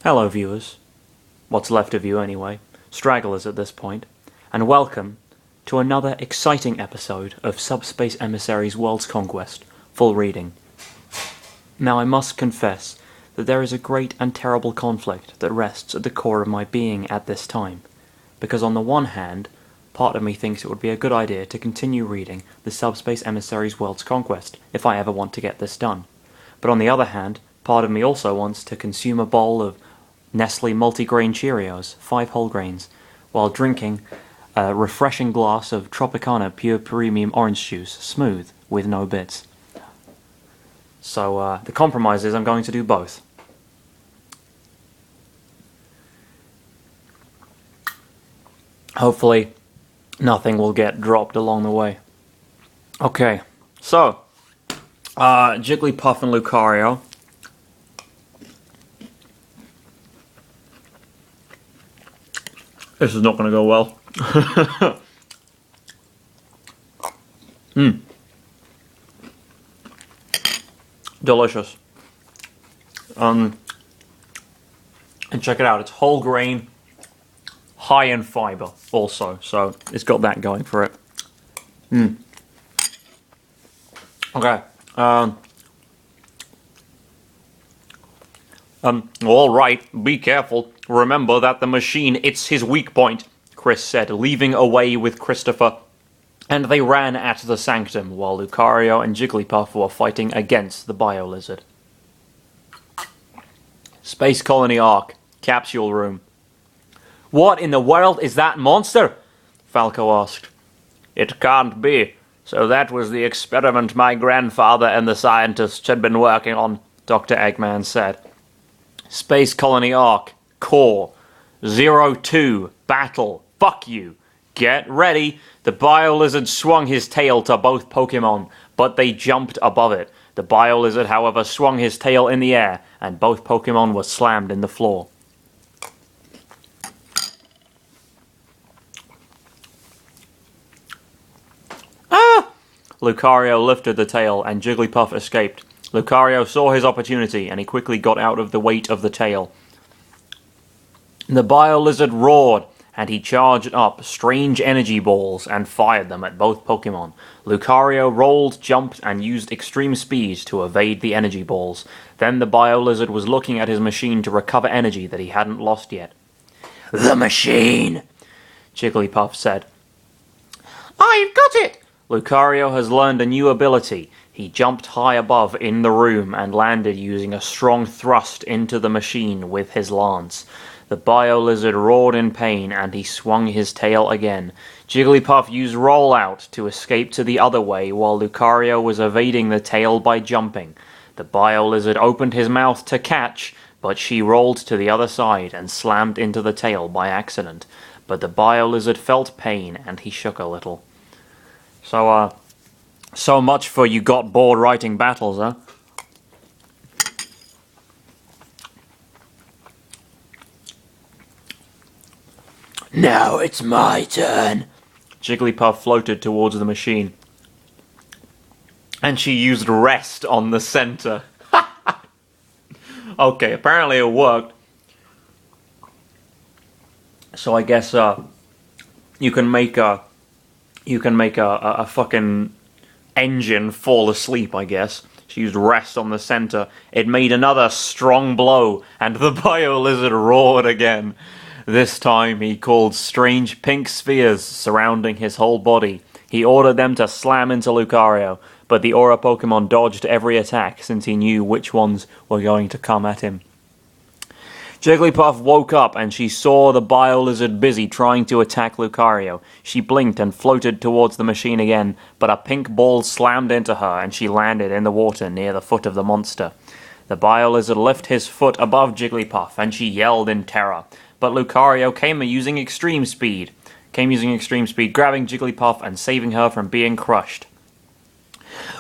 Hello viewers, what's left of you anyway, stragglers at this point, and welcome to another exciting episode of Subspace Emissary's World's Conquest, full reading. Now I must confess that there is a great and terrible conflict that rests at the core of my being at this time, because on the one hand, part of me thinks it would be a good idea to continue reading the Subspace Emissary's World's Conquest if I ever want to get this done, but on the other hand, part of me also wants to consume a bowl of Nestle multigrain Cheerios, 5 whole grains, while drinking a refreshing glass of Tropicana Pure Premium Orange Juice, smooth, with no bits. So the compromise is I'm going to do both. Hopefully nothing will get dropped along the way. Okay, so Jigglypuff and Lucario. This is not going to go well. Delicious. And check it out, it's whole grain, high in fiber also, so it's got that going for it. Okay. All right, be careful. Remember that the machine, it's his weak point, Chris said, leaving away with Christopher. And they ran at the sanctum, while Lucario and Jigglypuff were fighting against the Biolizard. Space Colony Ark, Capsule Room. What in the world is that monster? Falco asked. It can't be. So that was the experiment my grandfather and the scientists had been working on, Dr. Eggman said. Space Colony Ark, Core, 02, Battle, fuck you. Get ready. The Biolizard swung his tail to both Pokemon, but they jumped above it. The Biolizard, however, swung his tail in the air, and both Pokemon were slammed in the floor. Ah! Lucario lifted the tail, and Jigglypuff escaped. Lucario saw his opportunity, and he quickly got out of the weight of the tail. The Biolizard roared, and he charged up strange energy balls and fired them at both Pokemon. Lucario rolled, jumped, and used extreme speed to evade the energy balls. Then the Biolizard was looking at his machine to recover energy that he hadn't lost yet. The machine, Jigglypuff said. I've got it! Lucario has learned a new ability. He jumped high above in the room and landed using a strong thrust into the machine with his lance. The Biolizard roared in pain, and he swung his tail again. Jigglypuff used Rollout to escape to the other way, while Lucario was evading the tail by jumping. The Biolizard opened his mouth to catch, but she rolled to the other side and slammed into the tail by accident. But the Biolizard felt pain, and he shook a little. So much for you got bored writing battles, huh? Now it's my turn. Jigglypuff floated towards the machine. And she used rest on the center. Okay, apparently it worked. So I guess you can make a fucking engine fall asleep, I guess. She used rest on the center. It made another strong blow, and the Biolizard roared again. This time he called strange pink spheres surrounding his whole body. He ordered them to slam into Lucario, but the Aura Pokemon dodged every attack since he knew which ones were going to come at him. Jigglypuff woke up and she saw the Biolizard busy trying to attack Lucario. She blinked and floated towards the machine again, but a pink ball slammed into her and she landed in the water near the foot of the monster. The Biolizard lifted his foot above Jigglypuff and she yelled in terror. But Lucario came using extreme speed, grabbing Jigglypuff and saving her from being crushed.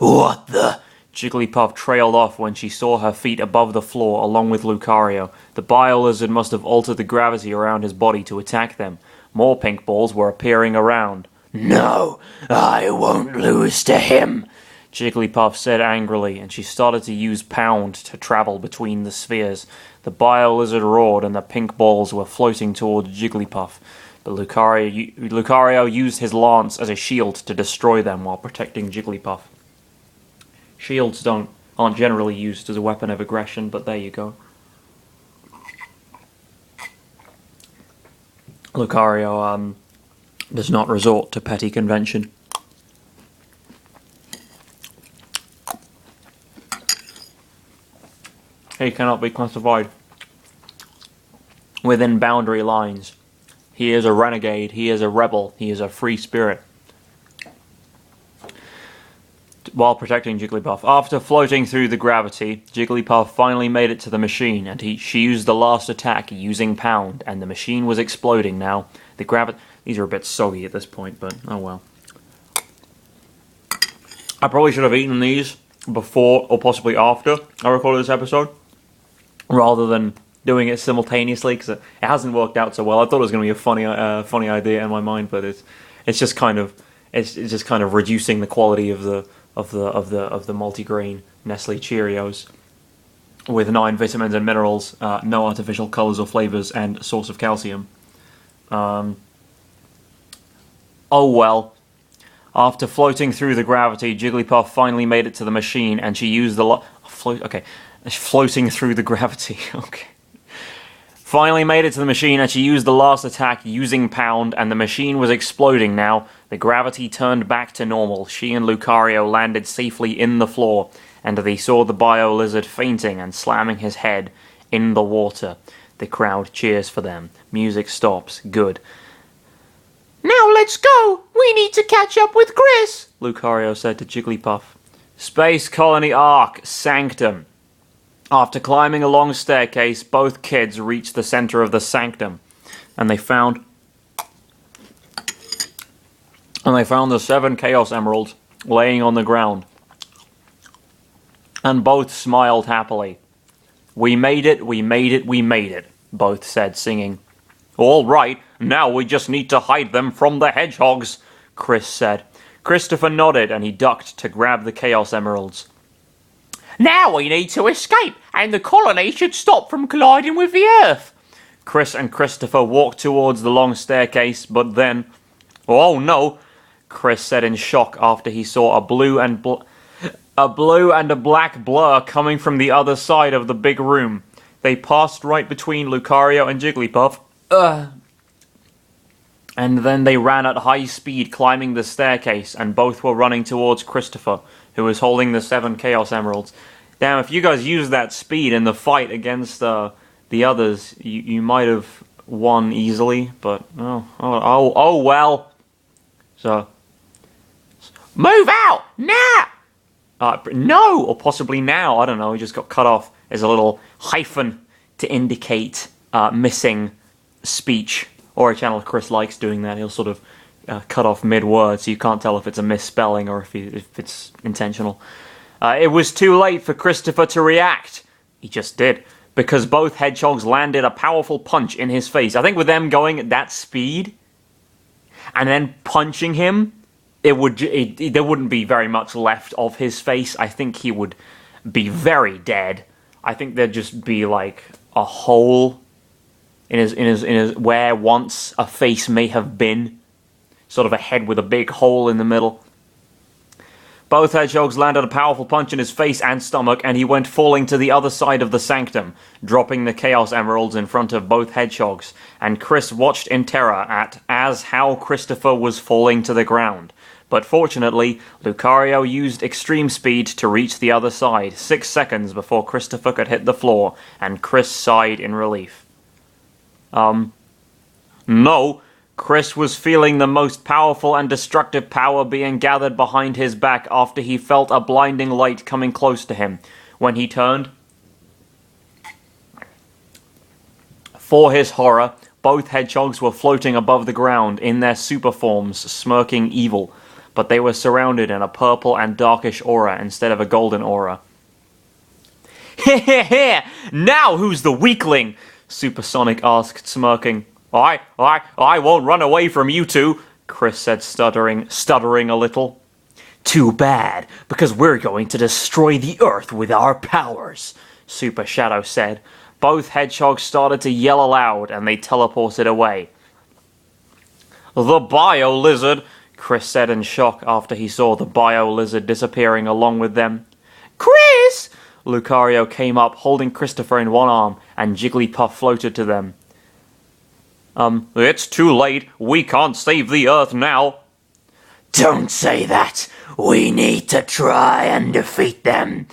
What the? Jigglypuff trailed off when she saw her feet above the floor along with Lucario. The Biolizard must have altered the gravity around his body to attack them. More pink balls were appearing around. No, I won't lose to him, Jigglypuff said angrily, and she started to use Pound to travel between the spheres. The Biolizard roared and the pink balls were floating towards Jigglypuff, but Lucario used his lance as a shield to destroy them while protecting Jigglypuff. Shields aren't generally used as a weapon of aggression, but there you go. Lucario does not resort to petty convention. He cannot be classified within boundary lines. He is a renegade, he is a rebel, he is a free spirit. While protecting Jigglypuff. After floating through the gravity, Jigglypuff finally made it to the machine, and she used the last attack using Pound, and the machine was exploding now. These are a bit soggy at this point, but oh well. I probably should have eaten these before or possibly after I recorded this episode, rather than doing it simultaneously, because it hasn't worked out so well. I thought it was going to be a funny idea in my mind, but it's just kind of reducing the quality of the multigrain Nestle Cheerios with 9 vitamins and minerals, no artificial colors or flavors, and a source of calcium. Oh well. After floating through the gravity, Jigglypuff finally made it to the machine, and she used the floating through the gravity. Okay. Finally made it to the machine, and she used the last attack using Pound, and the machine was exploding now. The gravity turned back to normal. She and Lucario landed safely in the floor, and they saw the Biolizard fainting and slamming his head in the water. The crowd cheers for them. Music stops. Good. "Now let's go! We need to catch up with Chris!" Lucario said to Jigglypuff. Space Colony Ark, Sanctum. After climbing a long staircase, both kids reached the center of the sanctum, and they found the 7 Chaos Emeralds laying on the ground. And both smiled happily. "We made it, we made it, we made it," both said, singing. "All right, now we just need to hide them from the hedgehogs," Chris said. Christopher nodded, and he ducked to grab the Chaos Emeralds. "Now we need to escape, and the colony should stop from colliding with the Earth." Chris and Christopher walked towards the long staircase, but then... "Oh no," Chris said in shock after he saw a blue and a black blur coming from the other side of the big room. They passed right between Lucario and Jigglypuff. And then they ran at high speed, climbing the staircase, and both were running towards Christopher, who was holding the 7 Chaos Emeralds. Damn, if you guys used that speed in the fight against the others, you might have won easily, but oh well. So, move out now! No, or possibly now. I don't know. He just got cut off. There's a little hyphen to indicate missing speech. Or a channel Chris likes doing that. He'll sort of cut off mid-word, so you can't tell if it's a misspelling or if it's intentional. It was too late for Christopher to react. He just did, because both hedgehogs landed a powerful punch in his face. I think with them going at that speed and then punching him, there wouldn't be very much left of his face. I think he would be very dead. I think there'd just be like a hole in his where once a face may have been, sort of a head with a big hole in the middle. Both hedgehogs landed a powerful punch in his face and stomach, and he went falling to the other side of the sanctum, dropping the Chaos Emeralds in front of both hedgehogs, and Chris watched in terror as how Christopher was falling to the ground. But fortunately, Lucario used extreme speed to reach the other side, 6 seconds before Christopher could hit the floor, and Chris sighed in relief. No, Chris was feeling the most powerful and destructive power being gathered behind his back after he felt a blinding light coming close to him. When he turned, for his horror, both hedgehogs were floating above the ground in their super forms, smirking evil, but they were surrounded in a purple and darkish aura instead of a golden aura. "Heh, now who's the weakling?" Supersonic asked, smirking. I won't run away from you two," Chris said, stuttering a little. "Too bad, because we're going to destroy the Earth with our powers," Super Shadow said. Both hedgehogs started to yell aloud, and they teleported away. "The Biolizard," Chris said in shock after he saw the Biolizard disappearing along with them. "Chris!" Lucario came up, holding Christopher in one arm, and Jigglypuff floated to them. "It's too late. We can't save the Earth now." "Don't say that. We need to try and defeat them."